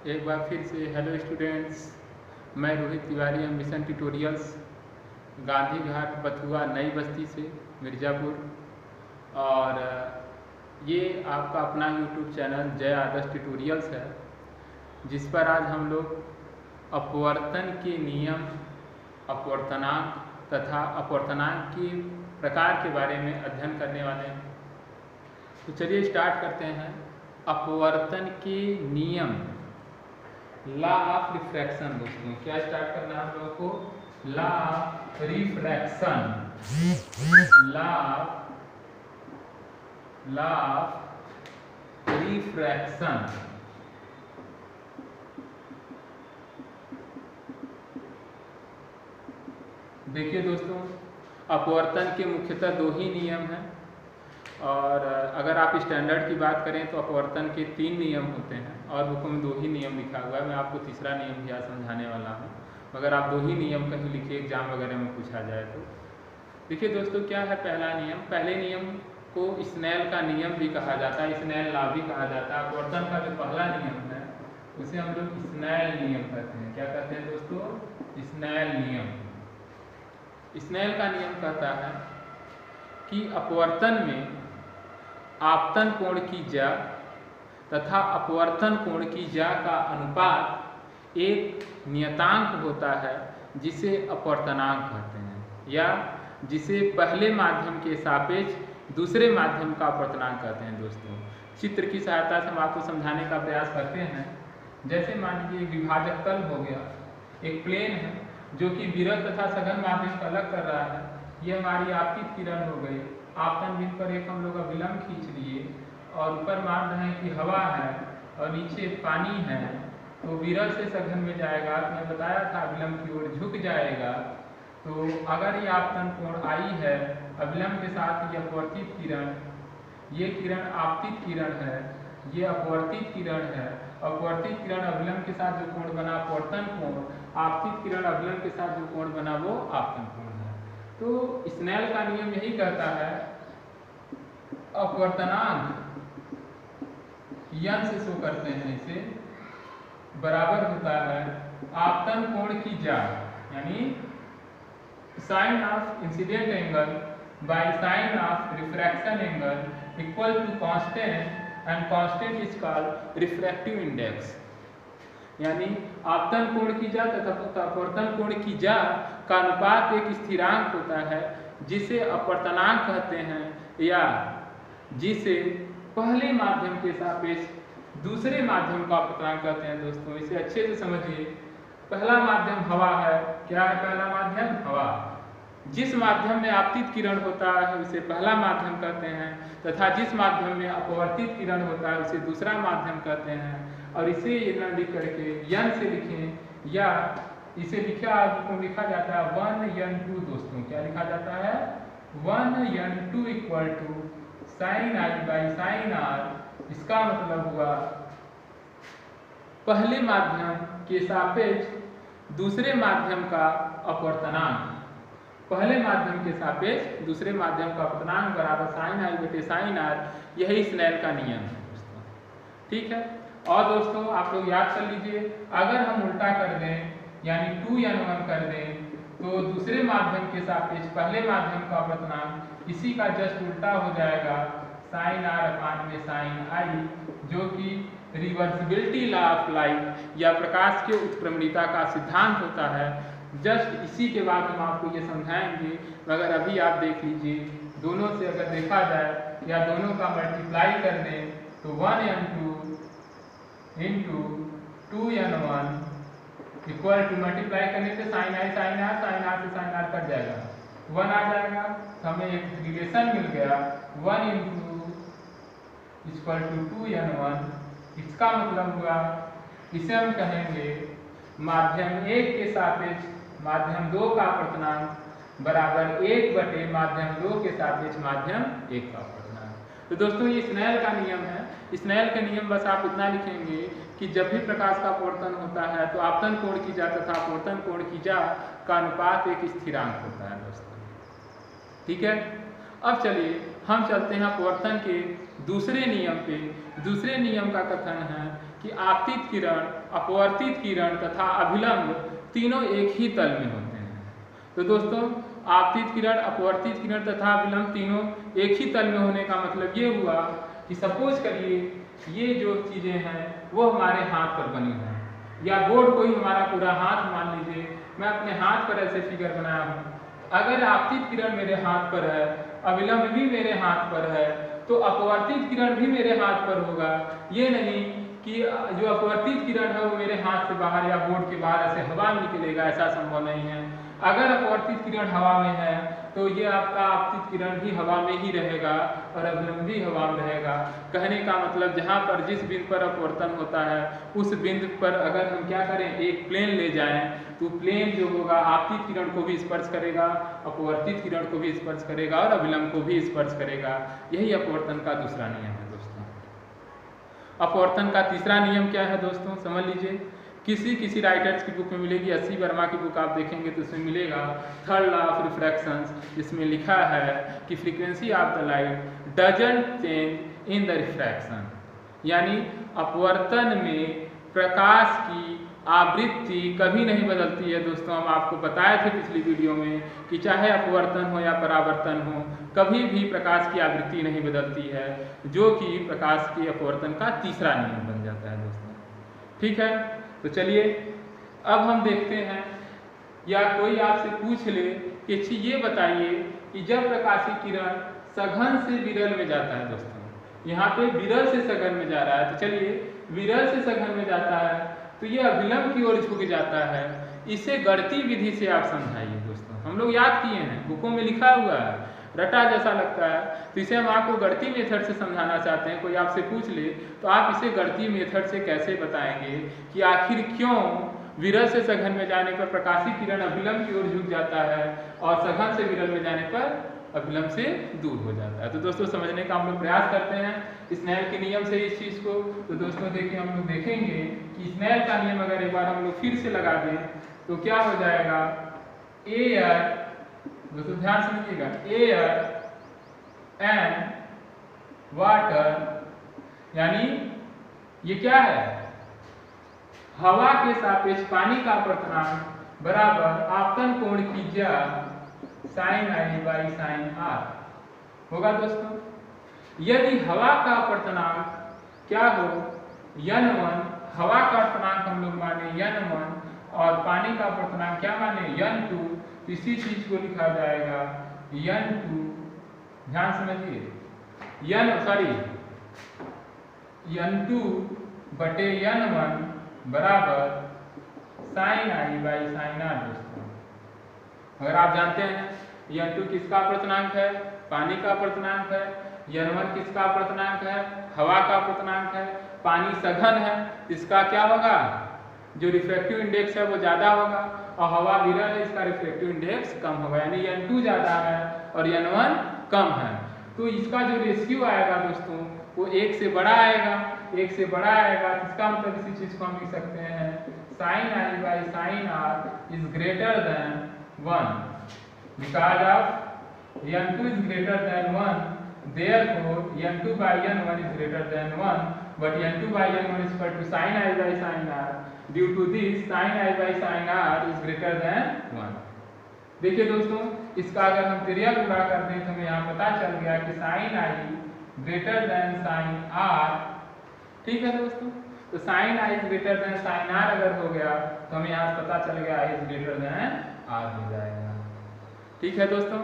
एक बार फिर से हेलो स्टूडेंट्स, मैं रोहित तिवारी मिशन ट्यूटोरियल्स गांधी घाट बथुआ नई बस्ती से मिर्ज़ापुर। और ये आपका अपना यूट्यूब चैनल जय आदर्श ट्यूटोरियल्स है, जिस पर आज हम लोग अपवर्तन के नियम, अपवर्तनांक तथा अपवर्तनांक के प्रकार के बारे में अध्ययन करने वाले हैं। तो चलिए स्टार्ट करते हैं। अपवर्तन के नियम, लॉ ऑफ रिफ्रैक्शन। दोस्तों क्या स्टार्ट करना है हम लोगों को? Law of refraction, law of refraction. देखिए दोस्तों, अपवर्तन के मुख्यतः दो ही नियम हैं, और अगर आप स्टैंडर्ड की बात करें तो अपवर्तन के 3 नियम होते हैं, और बुक में 2 ही नियम लिखा हुआ है। मैं आपको तीसरा नियम भी आज समझाने वाला हूँ, मगर आप 2 ही नियम कहीं लिखिए एग्जाम वगैरह में पूछा जाए तो। देखिए दोस्तों, क्या है पहला नियम? पहले नियम को स्नेल का नियम भी कहा जाता है, स्नेल लॉ भी कहा जाता है। अपवर्तन का जो पहला नियम है उसे हम लोग स्नेल नियम कहते हैं। क्या कहते हैं दोस्तों? स्नेल नियम। स्नेल का नियम कहता है कि अपवर्तन में आपतन कोण की ज्या तथा अपवर्तन कोण की ज्या का अनुपात एक नियतांक होता है, जिसे अपवर्तनांक कहते हैं, या जिसे पहले माध्यम के सापेक्ष दूसरे माध्यम का अपवर्तनांक कहते हैं। दोस्तों चित्र की सहायता से हम आपको समझाने का प्रयास करते हैं। जैसे मान लीजिए एक विभाजक तल हो गया, एक प्लेन है जो कि विरल तथा सघन माध्यम को अलग कर रहा है। ये हमारी आपतित किरण हो गई। आपतन बिंदु पर एक हम लोग अभिलंब खींच लिए, और ऊपर मान रहे हैं कि हवा है और नीचे पानी है, तो विरल से सघन में जाएगा। मैं बताया था अभिलंब की ओर झुक जाएगा। तो अगर ये आपतन कोण आई है, अभिलंब के साथ ये अपवर्तित किरण, ये किरण आपतित किरण है, ये अपवर्तित किरण है। अपवर्तित किरण अभिलंब के साथ जो कोण बना अपवर्तन कोण, आपतित किरण अभिलंब के साथ जो कोण बना वो आपतन कोण है। तो स्नेल का नियम यही कहता है अपवर्तनांक यन से शो करते हैं, इसे बराबर होता है आपतन कोण की ज्या, यानी sine of incident angle by sine of refraction angle equal to constant, and constant is called refractive index. यानी आपतन कोण की ज्या तथा अपवर्तन कोण की ज्या का अनुपात एक स्थिरांक होता है, जिसे अपवर्तनांक कहते हैं, या जिसे पहले माध्यम के सापेक्ष दूसरे माध्यम का अपवर्तनांक कहते हैं। दोस्तों इसे अच्छे से समझिए। पहला माध्यम हवा है। क्या है पहला माध्यम? हवा। जिस माध्यम में आपतित किरण होता है उसे पहला माध्यम कहते हैं, तथा जिस माध्यम में अपवर्तित किरण होता है उसे दूसरा माध्यम कहते हैं। और इसे न लिख करके यन से लिखें, या इसे लिखा जाता है 1n2। दोस्तों क्या लिखा जाता है? 1n2 equal to sine I by sine R. इसका मतलब हुआ पहले माध्यम के सापेक्ष दूसरे माध्यम का अपवर्तनांक, पहले माध्यम के सापेक्ष दूसरे माध्यम का अपवर्तनांक बराबर साइन आई बटे साइन आर। यही स्नेल का नियम है दोस्तों। ठीक है। और दोस्तों आप लोग याद कर लीजिए, अगर हम उल्टा कर दें यानी 2n1 कर दें, तो दूसरे माध्यम के सापेक्ष पहले माध्यम का अपवर्तनांक इसी का जस्ट उल्टा हो जाएगा, साइन आर अपान में साइन आई, जो कि रिवर्सिबिलिटी लॉ ऑफ लाइट या प्रकाश के उत्क्रमणिता का सिद्धांत होता है। जस्ट इसी के बाद हम आपको ये समझाएंगे, मगर अभी आप देख लीजिए, दोनों से अगर देखा जाए या दोनों का मल्टीप्लाई कर दें तो 1n2 into 2n1 equal to, multiply करने से साइन आर से साइन आर कट जाएगा, 1 आ जाएगा। तो हमें एक रिलेशन मिल गया 1 इंटू इक्वल टू 2n1। इसका मतलब हुआ, इसे हम कहेंगे माध्यम 1 के सापेक्ष माध्यम 2 का अपवर्तनांक बराबर 1 बटे माध्यम 2 के सापेक्ष माध्यम 1 का अपवर्तनांक। तो दोस्तों ये स्नेल का नियम है। स्नेल का नियम बस आप इतना लिखेंगे कि जब भी प्रकाश का अपवर्तन होता है तो आपतन कोण की ज्या तथा अपवर्तन कोण की ज्या का अनुपात एक स्थिरांक होता है दोस्तों। ठीक है। अब चलिए हम चलते हैं अपवर्तन के दूसरे नियम पे। दूसरे नियम का कथन है कि आपतित किरण, अपवर्तित किरण तथा अभिलंब तीनों एक ही तल में होते हैं। तो दोस्तों आपतित किरण, अपवर्तित किरण तथा अभिलंब तीनों एक ही तल में होने का मतलब ये हुआ कि सपोज करिए ये जो चीज़ें हैं वो हमारे हाथ पर बनी हैं, या बोर्ड को ही हमारा पूरा हाथ मान लीजिए। मैं अपने हाथ पर ऐसे फिगर बनाया हूँ। अगर आपतित किरण मेरे हाथ पर है, अभिलंब भी मेरे हाथ पर है, तो अपवर्तित किरण भी मेरे हाथ पर होगा। ये नहीं कि जो अपवर्तित किरण है वो मेरे हाथ से बाहर या बोर्ड के बाहर ऐसे हवा में निकलेगा, ऐसा संभव नहीं है। अगर अपवर्तित किरण हवा में है तो ये आपका आपतित किरण भी हवा में ही रहेगा और अभिलंब भी हवा में रहेगा। कहने का मतलब जहाँ पर जिस बिंदु पर अपवर्तन होता है उस बिंदु पर अगर हम क्या करें, एक प्लेन ले जाएं, तो प्लेन जो होगा आपतित किरण को भी स्पर्श करेगा, अपवर्तित किरण को भी स्पर्श करेगा और अभिलंब को भी स्पर्श करेगा। यही अपवर्तन का दूसरा नियम है दोस्तों। अपवर्तन का तीसरा नियम क्या है दोस्तों, समझ लीजिए। किसी राइटर्स की बुक में मिलेगी, अस्सी वर्मा की बुक आप देखेंगे तो उसमें मिलेगा थर्ड लॉ ऑफ रिफ्रैक्शंस, जिसमें लिखा है कि frequency of the light doesn't change in the refraction, यानी अपवर्तन में प्रकाश की आवृत्ति कभी नहीं बदलती है दोस्तों। हम आपको बताए थे पिछली वीडियो में कि चाहे अपवर्तन हो या परावर्तन हो, कभी भी प्रकाश की आवृत्ति नहीं बदलती है, जो कि प्रकाश के अपवर्तन का तीसरा नियम बन जाता है दोस्तों। ठीक है, तो चलिए अब हम देखते हैं, या कोई आपसे पूछ ले कि ये बताइए कि जब प्रकाशीय किरण सघन से विरल में जाता है दोस्तों, यहाँ पे विरल से सघन में जा रहा है, तो चलिए विरल से सघन में जाता है तो ये अभिलंब की ओर झुक जाता है। इसे गणितीय विधि से आप समझाइए दोस्तों। हम लोग याद किए हैं, बुकों में लिखा हुआ है, रटा जैसा लगता है, तो इसे हम आपको गणितीय मेथड से समझाना चाहते हैं। कोई आपसे पूछ ले तो आप इसे गणितीय मेथड से कैसे बताएंगे कि आखिर क्यों विरल से सघन में जाने पर प्रकाशीय किरण अभिलंब की ओर झुक जाता है और सघन से विरल में जाने पर अभिलंब से दूर हो जाता है। तो दोस्तों समझने का हम लोग प्रयास करते हैं स्नेल के नियम से इस चीज़ को। तो दोस्तों देखिए, हम लोग देखेंगे कि स्नेल का नियम अगर एक बार हम लोग फिर से लगा दें तो क्या हो जाएगा, एयर, दोस्तों ध्यान समझिएगा, एयर एंड वाटर, यानी ये क्या है, हवा के सापेक्ष पानी का अपवर्तनांक बराबर आपतन कोण की ज्या sin i by sin r होगा दोस्तों। यदि हवा का अपवर्तनांक क्या हो, n1, हवा का अपवर्तनांक हम लोग माने n1 और पानी का अपवर्तनांक क्या माने n2, तो इसी चीज को लिखा जाएगा n2, ध्यान समझिए, n2 बटे n1 बराबर sin i by sin r दोस्तों। अगर आप जानते हैं n2 किसका अपवर्तनांक है, पानी का अपवर्तनांक है, n1 किसका अपवर्तनांक है, हवा का अपवर्तनांक है, पानी सघन है, इसका क्या होगा, जो रिफ्रैक्टिव इंडेक्स है वो ज्यादा होगा, और हवा विरल है, इसका रिफ्रैक्टिव इंडेक्स कम होगा, यानी n2 ज्यादा है और n1 कम है। तो इसका जो रेशियो आएगा दोस्तों वो एक से बड़ा आएगा, एक से बड़ा आएगा, इसका मतलब इसी चीज को हम लिख सकते हैं sin i by sin r is greater than 1 because of n2 is greater than 1, therefore n2 by n1 is greater than 1, but n2 by n1 is equal to sin i by sin r. Due to this sin i by sin r is greater than 1. देखिए दोस्तों, इसका अगर हम क्रिया पूरा कर दें तो हमें यहाँ पता चल गया कि sin i greater than sin r। ठीक है दोस्तों, तो sin i is greater than sin r अगर हो गया तो हमें यहाँ पता चल गया i is greater than r हो जाएगा। ठीक है दोस्तों,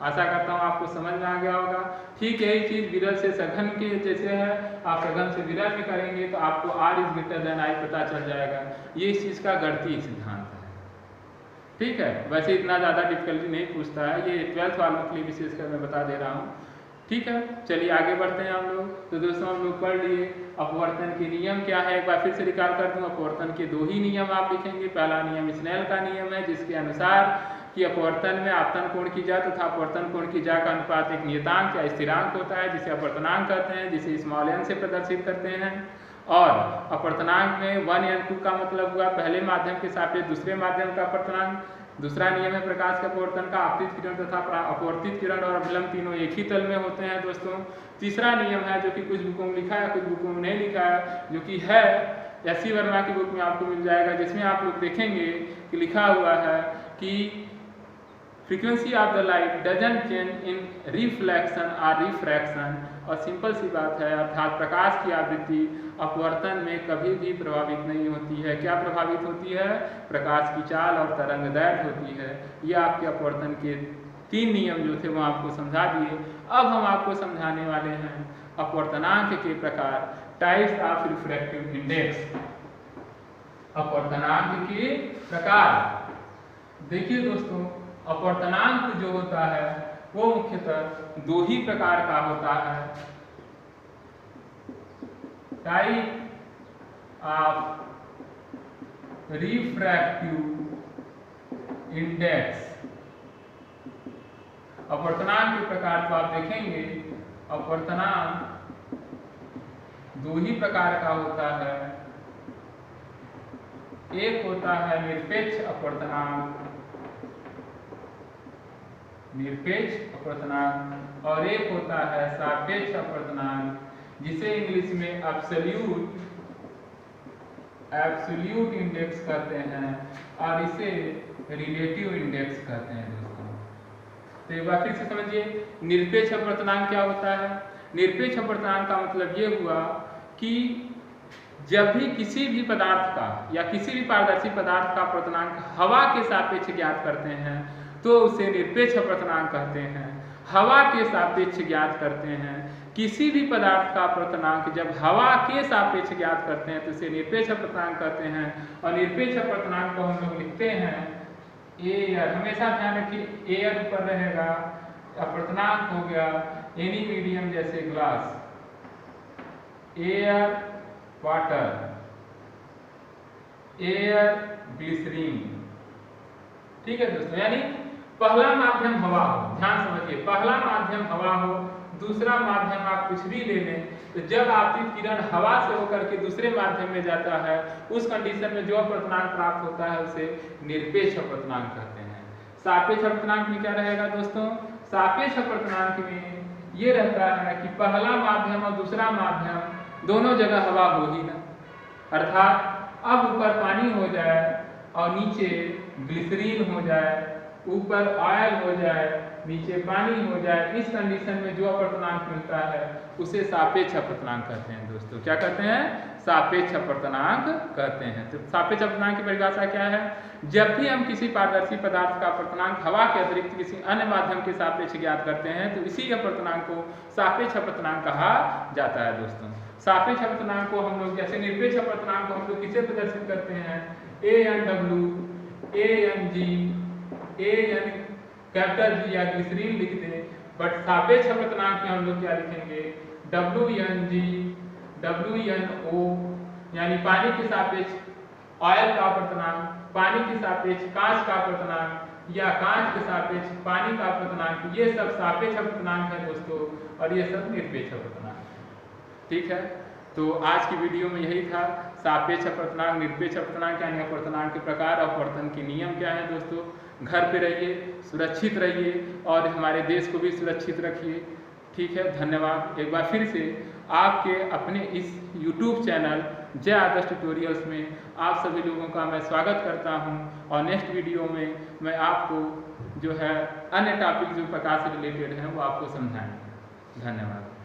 आशा करता हूँ आपको समझ में आ गया होगा। ठीक यही चीज विरल से सघन के जैसे है, आप सघन से विरल में करेंगे तो आपको r is greater than i पता चल जाएगा। ये इस चीज का गणितीय सिद्धांत है। ठीक है, वैसे इतना ज़्यादा डिफिकल्टी नहीं पूछता है, ये 12th वालों के लिए विशेषकर मैं बता दे रहा हूँ। ठीक है, चलिए आगे बढ़ते हैं हम लोग। तो दोस्तों हम लोग पढ़ लिए अपवर्तन के नियम क्या है, एक बार फिर से रिकॉल कर दूँ। अपवर्तन के दो ही नियम आप लिखेंगे। पहला नियम स्नेल का नियम है, जिसके अनुसार कि अपवर्तन में आपतन कोण की ज्या तथा अपवर्तन कोण की ज्या का अनुपात एक नियतांक या स्थिरांक होता है, जिसे अपवर्तनांक कहते हैं, जिसे स्मॉल n से प्रदर्शित करते हैं। और अपवर्तनांक में 1 n 2 का मतलब हुआ पहले माध्यम के सापेक्ष दूसरे माध्यम का अपवर्तनांक, दूसरा नियम है प्रकाश के अपवर्तन का, आपतित किरण तथा अपवर्तित किरण और अभिलंब तीनों एक ही तल में होते हैं दोस्तों। तीसरा नियम है जो कि कुछ बुकों में लिखा है, कुछ बुकों में नहीं लिखा है, जो कि है एस.सी. वर्मा की बुक में आपको मिल जाएगा, जिसमें आप लोग देखेंगे कि लिखा हुआ है कि frequency of the light doesn't change in reflection और रिफ्रैक्शन। और सिंपल सी बात है, अर्थात प्रकाश की आवृत्ति अपवर्तन में कभी भी प्रभावित नहीं होती है। क्या प्रभावित होती है? प्रकाश की चाल और तरंग दैर्घ्य होती है। ये आपके अपवर्तन के 3 नियम जो थे वो आपको समझा दिए। अब हम आपको समझाने वाले हैं अपवर्तनांक के प्रकार, टाइप्स ऑफ रिफ्रैक्टिव इंडेक्स। अपवर्तनांक के प्रकार देखिए दोस्तों, अपवर्तनांक जो होता है वो मुख्यतः 2 ही प्रकार का होता है। Type of refractive index. अपवर्तनांक के प्रकार को आप देखेंगे, अपवर्तनांक 2 ही प्रकार का होता है। एक होता है निरपेक्ष अपवर्तनांक, और एक होता है सापेक्ष अपवर्तनांक, जिसे इंग्लिश में एब्सोल्यूट इंडेक्स कहते हैं और इसे रिलेटिव इंडेक्स कहते हैं दोस्तों। तो एक बार फिर से समझिए, निरपेक्ष अपवर्तनांक क्या होता है? निरपेक्ष अपवर्तनांक का मतलब ये हुआ कि जब भी किसी भी पदार्थ का या किसी भी पारदर्शी पदार्थ का अपवर्तनांक हवा के सापेक्ष ज्ञात करते हैं तो उसे निरपेक्ष अपवर्तनांक कहते हैं। हवा के सापेक्ष ज्ञात करते हैं, किसी भी पदार्थ का अपवर्तनांक जब हवा के सापेक्ष ज्ञात करते हैं तो इसे निरपेक्ष अपवर्तनांक कहते हैं। और निरपेक्ष अपवर्तनांक को हम लोग लिखते हैं एयर। हमेशा ध्यान रखिए एयर ऊपर रहेगा। अपवर्तनांक हो गया एनी मीडियम जैसे glass, air water, air glycerine. ठीक है दोस्तों, यानी पहला माध्यम हवा हो, ध्यान समझिए, पहला माध्यम हवा हो, दूसरा माध्यम आप कुछ भी ले लें, तो जब आपतित किरण हवा से होकर के दूसरे माध्यम में जाता है उस कंडीशन में जो अपवर्तनांक प्राप्त होता है उसे निरपेक्ष अपवर्तनांक कहते हैं। सापेक्ष अपवर्तनांक में क्या रहेगा दोस्तों? सापेक्ष अपवर्तनांक में ये रहता है कि पहला माध्यम और दूसरा माध्यम दोनों जगह हवा हो ही ना, अर्थात अब ऊपर पानी हो जाए और नीचे ग्लिसरीन हो जाए, ऊपर ऑयल हो जाए नीचे पानी हो जाए, इस कंडीशन में जो अपवर्तनांक मिलता है उसे सापेक्ष अपवर्तनांक कहते हैं दोस्तों। क्या कहते हैं? सापेक्ष अपवर्तनांक कहते हैं। तो सापेक्ष अपवर्तनांक की परिभाषा क्या है? जब भी हम किसी पारदर्शी पदार्थ का अपवर्तनांक हवा के अतिरिक्त किसी अन्य माध्यम के सापेक्ष ज्ञात करते हैं तो इसी अपवर्तनांक को सापेक्ष अपवर्तनांक कहा जाता है दोस्तों। सापेक्ष अपवर्तनांक को हम लोग जैसे निरपेक्ष अपवर्तनांक को हम लोग किसे प्रदर्शित करते हैं? ANW, ANG, AN capital G या ग्लिसरीन लिख दें, बट सापेक्ष अपवर्तनांक में हम लोग क्या लिखेंगे? WNG, WNO, यानी पानी के सापेक्ष ऑयल का अपवर्तनांक, पानी के सापेक्ष कांच का अपवर्तनांक या कांच के सापेक्ष पानी का अपवर्तनांक, ये सब सापेक्ष अपवर्तनांक है दोस्तों और ये सब निरपेक्ष अपवर्तनांक। ठीक है, तो आज की वीडियो में यही था, सापेक्ष अपवर्तनांक, निरपेक्ष अपवर्तनांक यानी अपवर्तनांक के प्रकार, अपवर्तन के नियम क्या है दोस्तों। घर पे रहिए, सुरक्षित रहिए और हमारे देश को भी सुरक्षित रखिए। ठीक है, धन्यवाद। एक बार फिर से आपके अपने इस YouTube चैनल जय आदर्श ट्यूटोरियल्स में आप सभी लोगों का मैं स्वागत करता हूं और नेक्स्ट वीडियो में मैं आपको जो है अन्य टॉपिक जो प्रकाश से रिलेटेड हैं वो आपको समझाएंगे। धन्यवाद।